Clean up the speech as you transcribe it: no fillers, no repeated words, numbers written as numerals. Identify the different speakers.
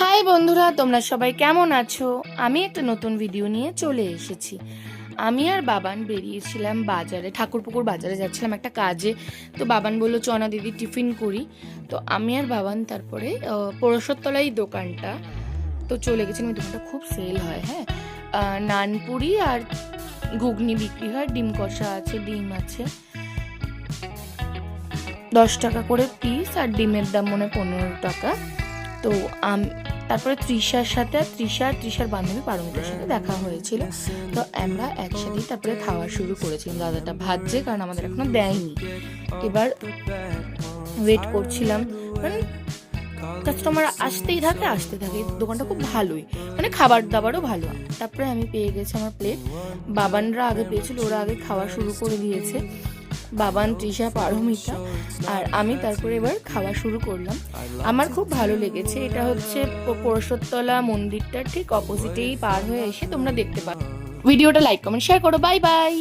Speaker 1: High বন্ধুরা, তোমরা সবাই কেমন আছো? আমি একটা নতুন ভিডিও নিয়ে চলে এসেছি। আমি আর বাবান বেরিয়েছিলাম বাজারে, ঠাকুরপুকুর বাজারে যাচ্ছিলাম একটা কাজে। তো বাবান বললো চ না দিদি টিফিন করি। তো আমি আর বাবান তারপরে পরশতলায় দোকানটা তো চলে গেছিলাম। ওই দোকানটা খুব সেল হয়, হ্যাঁ, নানপুরি আর ঘুগনি বিক্রি হয়, ডিম কষা আছে, ডিম আছে 10 টাকা করে পিস, আর ডিমের দাম মনে হয় 15 টাকা। তো তারপরে তৃষার বান্ধবী পারমিতার সাথে দেখা হয়েছিল। তো আমরা একসাথেই তারপরে খাওয়া শুরু করেছিলাম। দাদাটা ভাজছে, কারণ আমাদের এখনো দেয়নি। এবার ওয়েট করছিলাম, মানে কাস্টমার আসতে থাকে। দোকানটা খুব ভালোই, মানে খাবার দাবারও ভালো। তারপরে আমি পেয়ে গেছি আমার প্লেট। বাবানরা আগে পেয়েছিল, ওরা আগে খাওয়া শুরু করে দিয়েছে, বাবান, তৃষা, পারমিতা আর আমি। তারপরে এবার খাওয়া শুরু করলাম। আমার খুব ভালো লেগেছে। এটা হচ্ছে পরশতলা মন্দিরটার ঠিক অপোজিটেই পার হয়ে এসে তোমরা দেখতে পারো। ভিডিওটা লাইক কমেন্ট শেয়ার করো। Bye bye.